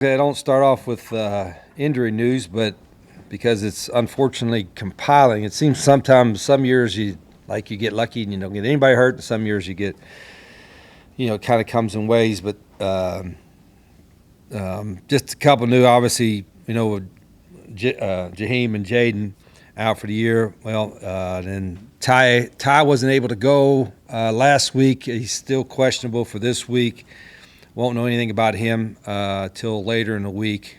I don't start off with injury news, but because it's unfortunately compiling, it seems sometimes some years you get lucky and you don't get anybody hurt, and some years you get kind of comes in waves. But just a couple new, obviously, with Jaheim and Jaden out for the year. Well, then Ty wasn't able to go last week. He's still questionable for this week. Won't know anything about him till later in the week.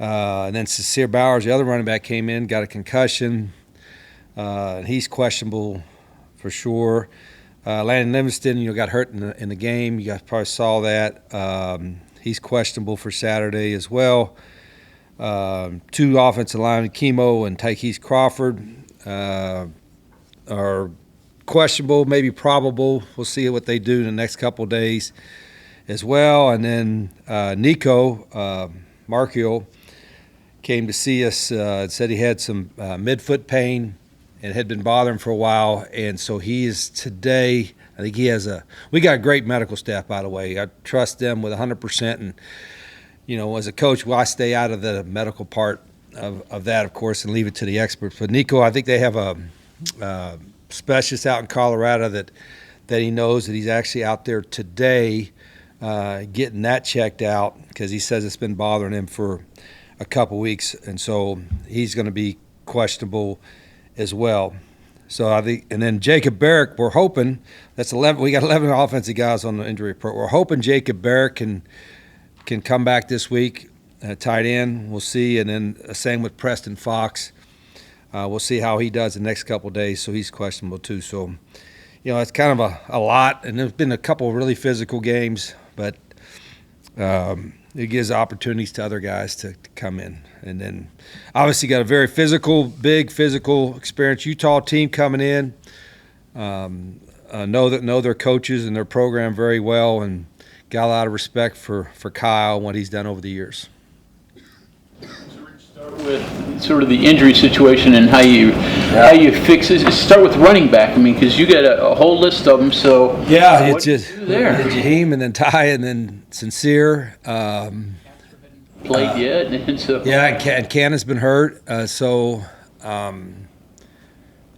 And then Sincere Bowers, the other running back, came in, got a concussion. He's questionable for sure. Landon Livingston, got hurt in the game. You guys probably saw that. He's questionable for Saturday as well. Two offensive linemen, Chemo and Tykees Crawford, are questionable, maybe probable. We'll see what they do in the next couple of days as well. And then Nicco Marchiol came to see us, said he had some midfoot pain and had been bothering for a while. And so he is today, I think he has we got a great medical staff, by the way. I trust them with 100%. And, as a coach, I stay out of the medical part of that, of course, and leave it to the experts. But Nicco, I think they have a specialist out in Colorado that he knows that he's actually out there today getting that checked out, because he says it's been bothering him for a couple weeks, and so he's going to be questionable as well. So I think, and then Jacob Barrick, we're hoping that's 11. We got 11 offensive guys on the injury report. We're hoping Jacob Barrick can come back this week, tight end. We'll see, and then same with Preston Fox. We'll see how he does the next couple of days. So he's questionable too. So it's kind of a lot, and there's been a couple of really physical games, but it gives opportunities to other guys to come in. And then obviously got a very big physical experience Utah team coming in. Know their coaches and their program very well, and got a lot of respect for Kyle and what he's done over the years. Start with sort of the injury situation and how you fix it. Start with running back. I mean, because you got a whole list of them. So yeah, it's just Jaheim and then Ty and then Sincere. Played yet, and so and Ken has been hurt. Now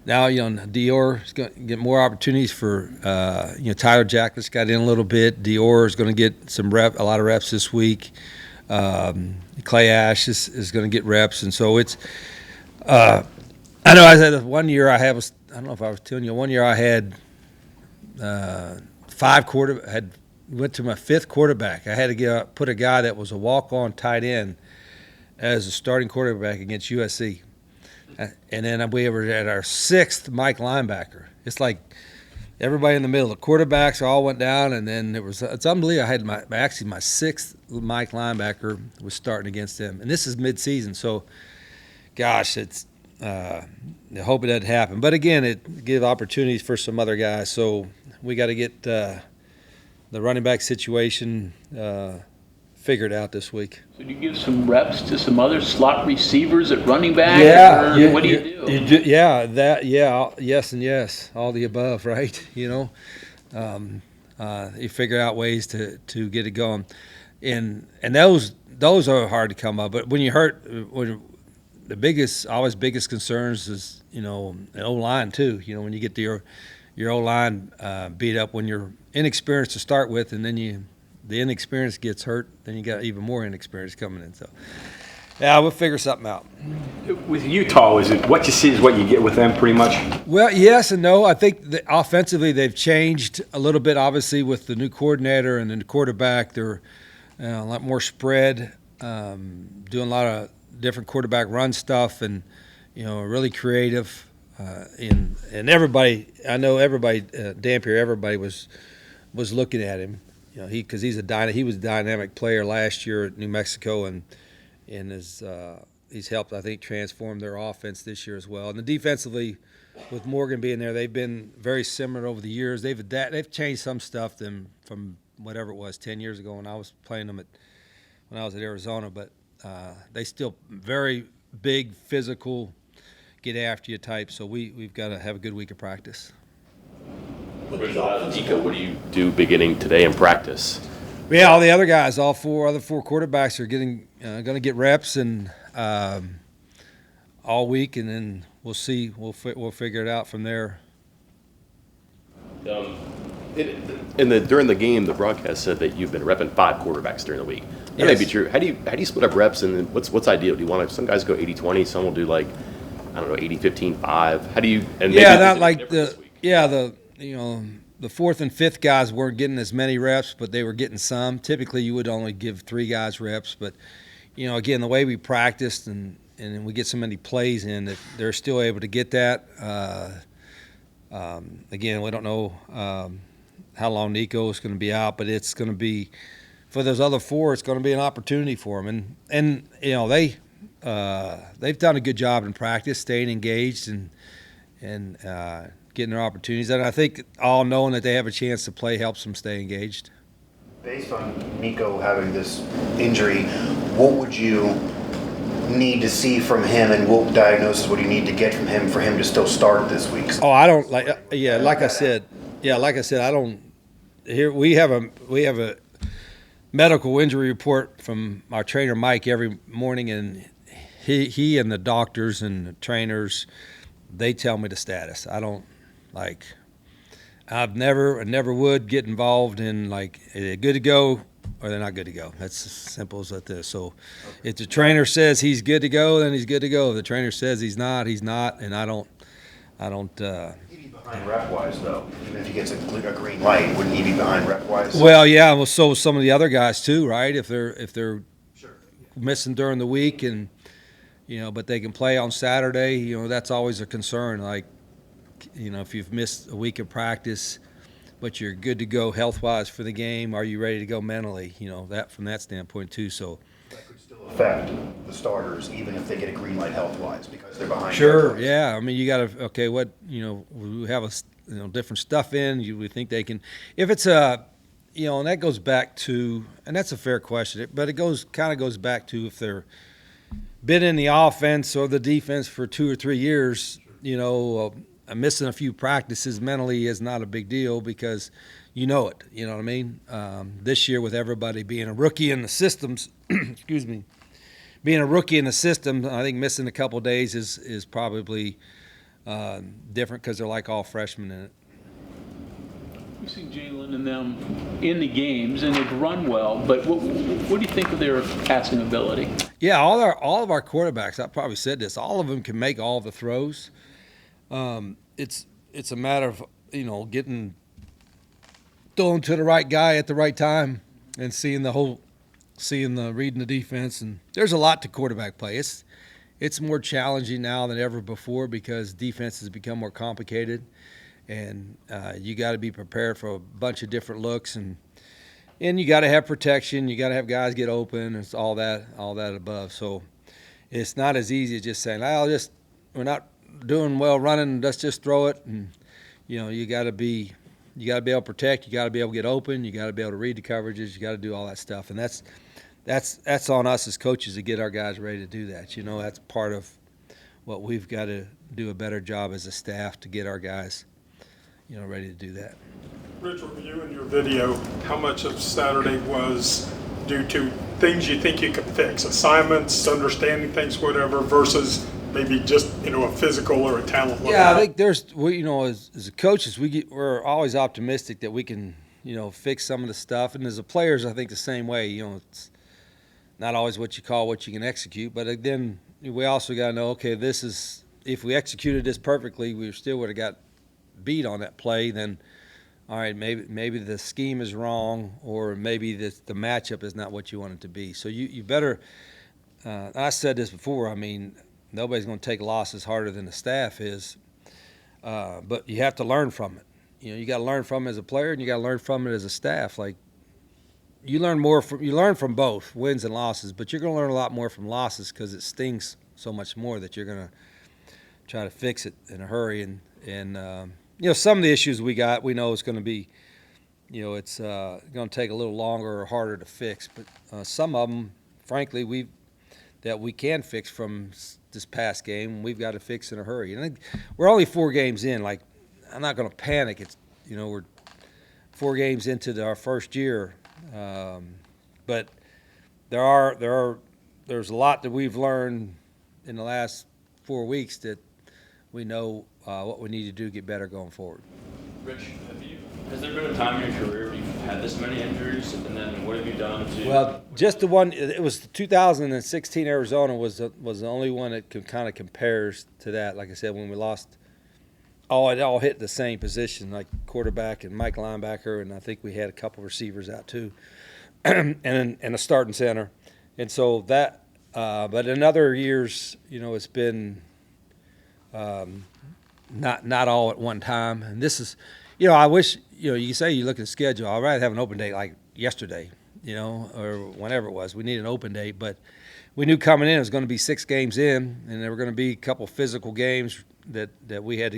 Dior is going to get more opportunities for Tyler Jackless got in a little bit. Dior is going to get a lot of reps this week. Clay Ash is going to get reps, and so it's. I know I said 1 year I don't know if I was telling you. 1 year I had went to my fifth quarterback. I had to put a guy that was a walk-on tight end as a starting quarterback against USC, and then we were at our sixth Mike linebacker. It's like everybody in the middle. The quarterbacks all went down, and then it's unbelievable. I had my sixth Mike linebacker was starting against them, and this is mid-season. So, gosh, it's I hope it doesn't happen. But again, it gives opportunities for some other guys. So we got to get the running back situation figured out this week. So do you give some reps to some other slot receivers at running back? What do you do? Yes and yes, all the above, right? You figure out ways to get it going, and those are hard to come up. But when you hurt, the biggest concerns is an O-line too. When you get your O-line beat up when you're inexperienced to start with, and then the inexperience gets hurt, then you got even more inexperience coming in. So, yeah, we'll figure something out. With Utah, is it what you see is what you get with them pretty much? Well, yes and no. I think offensively they've changed a little bit, obviously, with the new coordinator and then the quarterback. They're a lot more spread, doing a lot of different quarterback run stuff, and really creative. And everybody, I know everybody, Dampier, everybody was looking at him. Because he was a dynamic player last year at New Mexico, and he's helped, I think, transform their offense this year as well. And defensively, with Morgan being there, they've been very similar over the years. They've changed some stuff from whatever it was 10 years ago when I was playing them when I was at Arizona, but they still very big, physical, get after you type. So we've got to have a good week of practice. Nicco, what do you do beginning today in practice? Yeah, all the other guys, all other four quarterbacks are getting going to get reps and all week, and then we'll see. We'll figure it out from there. During the game, the broadcast said that you've been repping 5 quarterbacks during the week. That may Yes. be true. How do you split up reps, and what's ideal? Do you want to? Some guys go 80-20, some will do like, I don't know, 80-15-5. How do you? And maybe Yeah, this not is like different this the week. the fourth and fifth guys weren't getting as many reps, but they were getting some. Typically, you would only give 3 guys reps, but again, the way we practiced and we get so many plays in that they're still able to get that. Again, we don't know how long Nicco is going to be out, but it's going to be for those other 4. It's going to be an opportunity for them, and they've done a good job in practice, staying engaged and getting their opportunities. And I think all knowing that they have a chance to play helps them stay engaged. Based on Nicco having this injury, what would you need to see from him, and what diagnosis would you need to get from him for him to still start this week? Oh, I don't like. Like I said, I don't. Here we have a medical injury report from our trainer Mike every morning, and he and the doctors and the trainers, they tell me the status. I don't like. I never would get involved in like, are they good to go or they're not good to go. That's as simple as that is. So if the trainer says he's good to go, then he's good to go. If the trainer says he's not, and I don't. He'd be behind rep-wise, though. Even if he gets a green light, wouldn't he be behind rep-wise? Well, yeah. Well, so some of the other guys too, right? If they're Sure. missing during the week, and but they can play on Saturday. That's always a concern. Like, if you've missed a week of practice, but you're good to go health-wise for the game, are you ready to go mentally? That from that standpoint too. So. That could still affect the starters, even if they get a green light health-wise, because they're behind. Sure. rep-wise. Yeah. I mean, you got to. What we have different stuff in. We think they can. If it's and that goes back to, and that's a fair question, but it goes back to if they're been in the offense or the defense for 2 or 3 years. Missing a few practices mentally is not a big deal because it. You know what I mean? This year with everybody being a rookie in the systems, excuse me, being a rookie in the system, I think missing a couple of days is probably different because they're like all freshmen in it. You see Jalen and them in the games, and they've run well, but what do you think of their passing ability? Yeah, all of our quarterbacks, I probably said this, all of them can make all the throws. It's a matter of getting thrown to the right guy at the right time and reading the defense. And there's a lot to quarterback play. It's more challenging now than ever before because defense has become more complicated, and you got to be prepared for a bunch of different looks, and you got to have protection. You got to have guys get open. It's all that above. So it's not as easy as just saying, we're not doing well running, let's just throw it. And you got to be able to protect, you got to be able to get open, you got to be able to read the coverages, you got to do all that stuff. And that's on us as coaches to get our guys ready to do that. That's part of what we've got to do a better job as a staff to get our guys ready to do that. Rich, review in your video, how much of Saturday was due to things you think you could fix, assignments, understanding things, whatever, versus maybe just a physical or a talent level? Yeah, I think there's as coaches we're always optimistic that we can fix some of the stuff, and as a players I think the same way. It's not always what you call what you can execute, but then we also got to know, okay, this is, if we executed this perfectly, we still would have got beat on that play. Then all right, maybe the scheme is wrong, or maybe the matchup is not what you want it to be. So you better. I said this before. I mean, nobody's going to take losses harder than the staff is, but you have to learn from it. You got to learn from it as a player, and you got to learn from it as a staff. Like you learn from both wins and losses, but you're going to learn a lot more from losses because it stings so much more that you're going to try to fix it in a hurry. And some of the issues we know it's going to be, it's going to take a little longer or harder to fix. But some of them, frankly, we can fix from this past game, we've got to fix in a hurry. And I think we're only 4 games in. Like, I'm not going to panic. It's we're 4 games into our first year. But there's a lot that we've learned in the last 4 weeks that we know what we need to do to get better going forward. Rich, has there been a time in your career where you've had this many injuries, and then what have you done to? Well, just the one. It was 2016 Arizona was the only one that kind of compares to that. Like I said, when we lost, it all hit the same position, like quarterback and Mike linebacker, and I think we had a couple receivers out too, and a starting center, and so that. But in other years, it's been not all at one time, and this is. I wish, you say you look at the schedule, I'd rather have an open date like yesterday, or whenever it was. We need an open date, but we knew coming in it was going to be 6 games in, and there were going to be a couple physical games that we had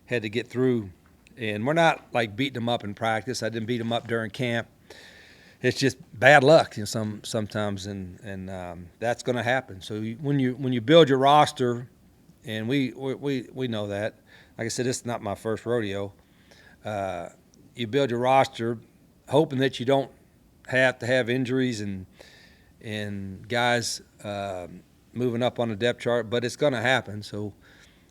to get through. And we're not like beating them up in practice. I didn't beat them up during camp. It's just bad luck, sometimes, and that's going to happen. So when you build your roster, and we know that. Like I said, this is not my first rodeo. You build your roster hoping that you don't have to have injuries and guys moving up on the depth chart, but it's going to happen. So,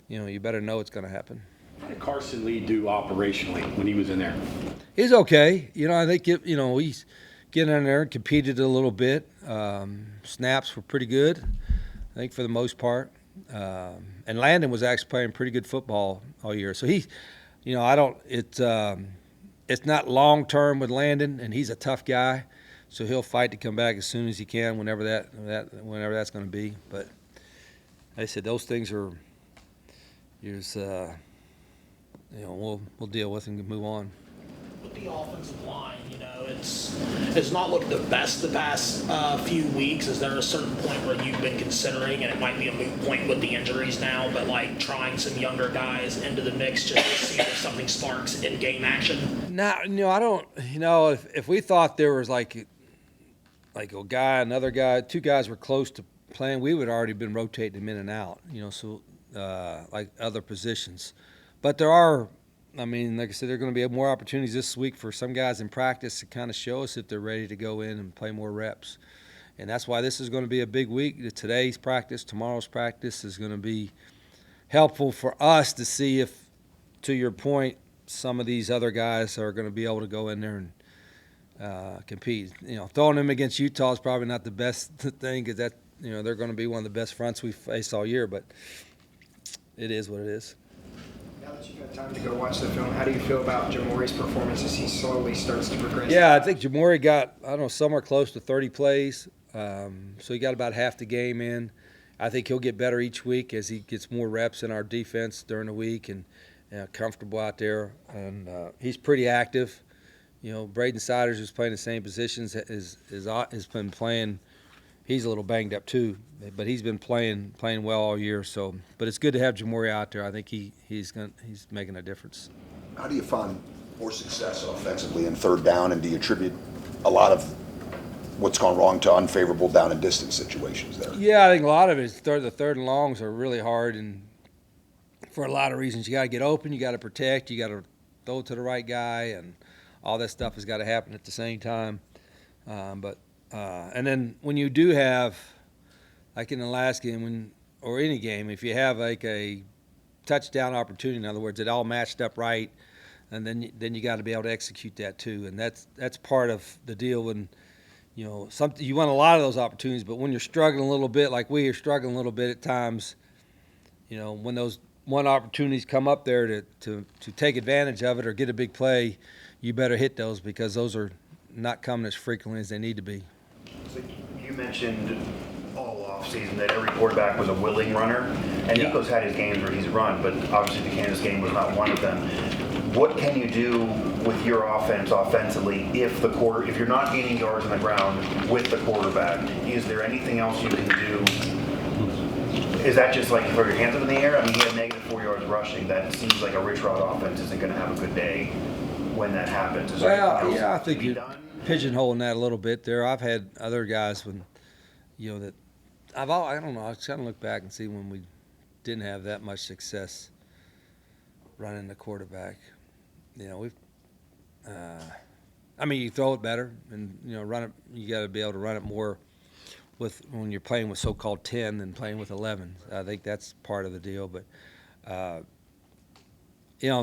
you better know it's going to happen. How did Carson Lee do operationally when he was in there? He's okay. I think he's getting in there and competed a little bit. Snaps were pretty good, I think, for the most part. And Landon was actually playing pretty good football all year. So it's not long term with Landon, and he's a tough guy, so he'll fight to come back as soon as he can, whenever that's going to be. But like I said, those things are, we'll deal with and move on. With the offensive line, it's not looked the best the past few weeks. Is there a certain point where you've been considering, and it might be a moot point with the injuries now, but like trying some younger guys into the mix just to see if something sparks in game action? No, I don't. If we thought there was like a guy, another guy, 2 guys were close to playing, we would already been rotating them in and out. So like other positions, but there are. Like I said, there are going to be more opportunities this week for some guys in practice to kind of show us if they're ready to go in and play more reps. And that's why this is going to be a big week. Today's practice, tomorrow's practice is going to be helpful for us to see if, to your point, some of these other guys are going to be able to go in there and compete. Throwing them against Utah is probably not the best thing because they're going to be one of the best fronts we've faced all year, but it is what it is. Now that you've had time to go watch the film, how do you feel about Jamori's performance as he slowly starts to progress? Yeah, I think Jamori got, somewhere close to 30 plays. So he got about half the game in. I think he'll get better each week as he gets more reps in our defense during the week and comfortable out there. And he's pretty active. Braden Siders, who's playing the same positions, has been playing. He's a little banged up too, but he's been playing well all year. So, but it's good to have Jamori out there. I think he's making a difference. How do you find more success offensively in third down, and do you attribute a lot of what's gone wrong to unfavorable down and distance situations there? Yeah, I think a lot of it is the third and longs are really hard, and for a lot of reasons. You got to get open, you got to protect, you got to throw to the right guy, and all that stuff has got to happen at the same time. And then when you do have, like in the last game, or any game, if you have like a touchdown opportunity, in other words, it all matched up right, and then you got to be able to execute that too, and that's part of the deal. When you want a lot of those opportunities, but when you're struggling a little bit, like we are struggling a little bit at times, when those one opportunities come up there to take advantage of it or get a big play, you better hit those because those are not coming as frequently as they need to be. So you mentioned all offseason that every quarterback was a willing runner, and Nicco's had his games where he's run, but obviously the Kansas game was not one of them. What can you do with your offense offensively if you're not gaining yards on the ground with the quarterback? Is there anything else you can do? Is that just like throw your hands up in the air? I mean, he had -4 yards rushing. That seems like a Rich Rod offense isn't going to have a good day when that happens. Is there anything else I that think can be you're done? pigeonholing that a little bit there. I've had other guys when, that I don't know. I was trying to look back and see when we didn't have that much success running the quarterback. I mean, you throw it better, and run it. You got to be able to run it more with when you're playing with so-called 10 than playing with 11. I think that's part of the deal. But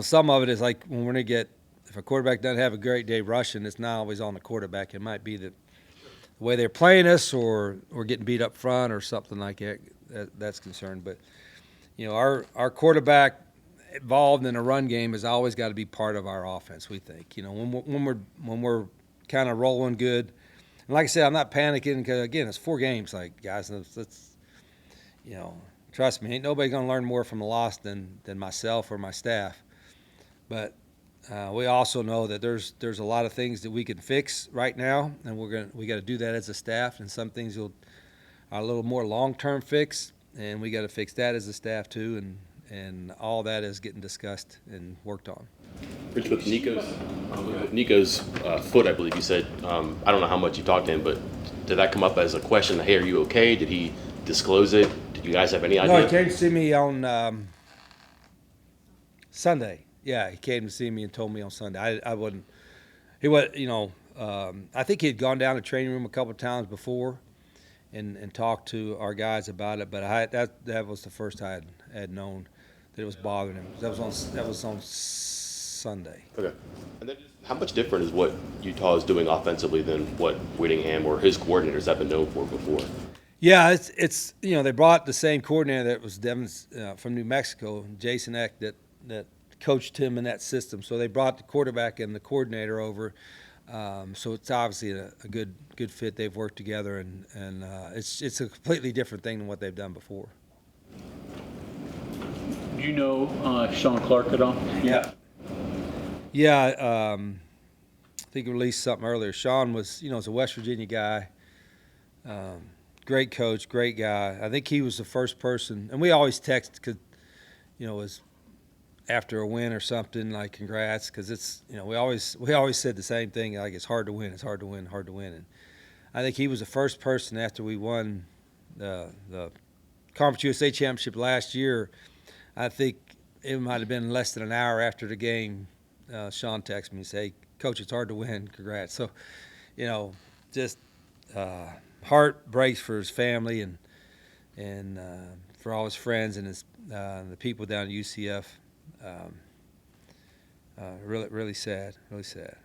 some of it is like when we're gonna get if a quarterback doesn't have a great day rushing, it's not always on the quarterback. It might be the way they're playing us, or getting beat up front, or something like that. That's concerned. But our quarterback involved in a run game has always got to be part of our offense. We think, when we're kind of rolling good, and like I said, I'm not panicking because again, it's 4 games. Like guys, let's trust me, ain't nobody gonna learn more from a loss than myself or my staff. But we also know that there's a lot of things that we can fix right now, and we got to do that as a staff. And some things are a little more long-term fix, and we got to fix that as a staff too. And all that is getting discussed and worked on. Rich, with Nico's foot, I believe you said, I don't know how much you talked to him, but did that come up as a question? Hey, are you okay? Did he disclose it? Did you guys have any idea? No, he came to see me on Sunday. Yeah, he came to see me and told me on Sunday. I wouldn't. He was, I think he had gone down to the training room a couple of times before, and talked to our guys about it. But that was the first I had known that it was bothering him. That was on Sunday. Okay. And then how much different is what Utah is doing offensively than what Whittingham or his coordinators have been known for before? Yeah, it's they brought the same coordinator that was Devin's from New Mexico, Jason Eck, that coached him in that system. So they brought the quarterback and the coordinator over. So it's obviously a good fit. They've worked together, and it's a completely different thing than what they've done before. Do you know Sean Clark at all? Yeah. Yeah, I think he released something earlier. Sean was, is a West Virginia guy, great coach, great guy. I think he was the first person, and we always text because, it was after a win or something, like congrats, because it's, we always said the same thing, like it's hard to win, and I think he was the first person after we won the Conference USA Championship last year. I think it might have been less than an hour after the game. Sean texted me and said, "Hey, Coach, it's hard to win. Congrats." So, just heart breaks for his family and for all his friends and the people down at UCF. Really sad. Really sad.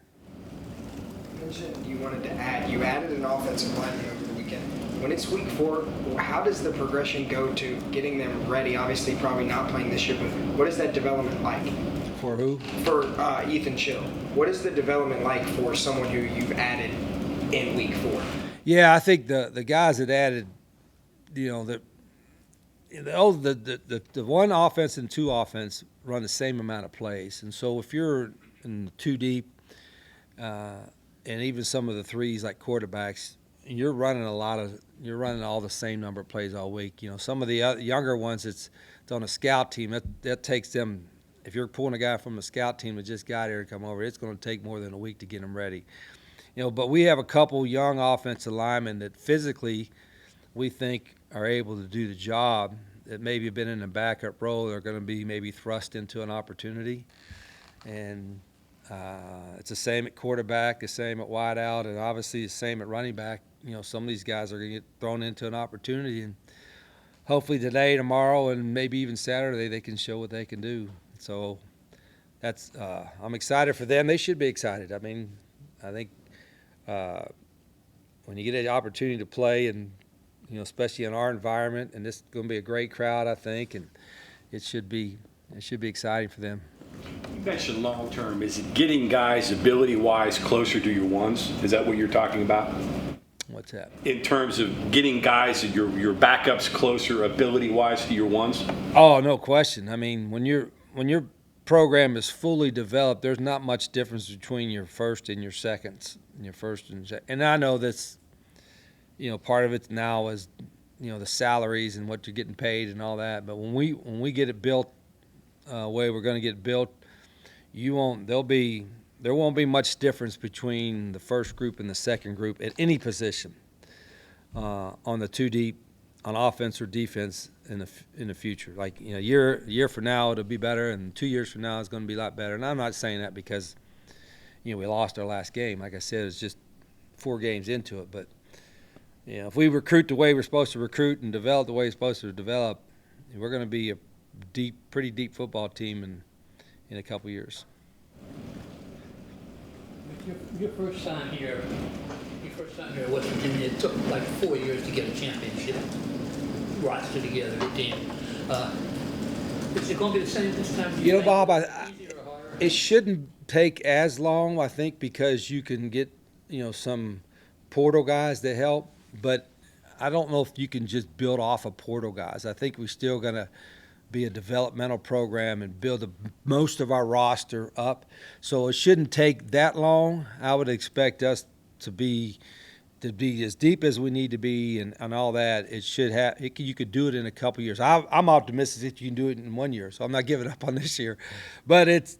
You mentioned you wanted to add. You added an offensive lineman over the weekend. When it's week 4, how does the progression go to getting them ready? Obviously, probably not playing this year, but what is that development like? For who? For Ethan Chill. What is the development like for someone who you've added in week 4? Yeah, I think the guys that added, the one offense and 2 offense run the same amount of plays, and so if you're in 2 deep, and even some of the 3s like quarterbacks, you're running all the same number of plays all week. Some of the younger ones, it's on a scout team. That takes them. If you're pulling a guy from a scout team that just got here to come over, it's going to take more than a week to get them ready. But we have a couple young offensive linemen that physically we think are able to do the job, that maybe have been in a backup role. They're going to be maybe thrust into an opportunity. And it's the same at quarterback, the same at wideout, and obviously the same at running back. Some of these guys are going to get thrown into an opportunity, and hopefully today, tomorrow, and maybe even Saturday, they can show what they can do. So that's I'm excited for them. They should be excited. I mean, I think when you get an opportunity to play, and especially in our environment, and this is going to be a great crowd, I think, and it should be exciting for them. You mentioned long term. Is it getting guys ability-wise closer to your ones? Is that what you're talking about? What's that? In terms of getting guys, your backups closer ability-wise to your ones? Oh, no question. I mean, when your program is fully developed, there's not much difference between your first and your seconds. And I know that's, part of it now is, the salaries and what you're getting paid and all that. But when we get it built, way we're going to get built, there won't be much difference between the first group and the second group at any position on the 2 deep, on offense or defense in the future. Like a year from now it'll be better, and 2 years from now it's going to be a lot better. And I'm not saying that because we lost our last game. Like I said, it's just 4 games into it. But, if we recruit the way we're supposed to recruit and develop the way we're supposed to develop, we're going to be a pretty deep football team in a couple years. Your first time here at West Virginia, it took like 4 years to get a championship roster together, a team. Is it going to be the same this time? Bob, it shouldn't take as long, I think, because you can get, some portal guys that help. But I don't know if you can just build off of portal guys. I think we're still going to be a developmental program and build most of our roster up. So it shouldn't take that long. I would expect us to be as deep as we need to be and all that. It should you could do it in a couple years. I'm optimistic that you can do it in 1 year, so I'm not giving up on this year. But it's,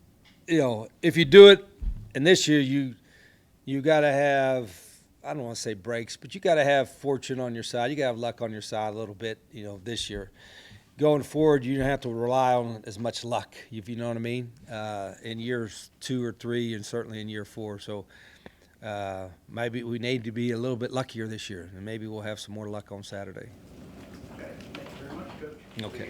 if you do it, and this year you got to have, I don't want to say breaks, but you got to have fortune on your side. You got to have luck on your side a little bit, this year. Going forward, you don't have to rely on as much luck, if you know what I mean, in years 2 or 3 and certainly in year 4. So maybe we need to be a little bit luckier this year, and maybe we'll have some more luck on Saturday. Okay, thank you very much, Coach. Okay.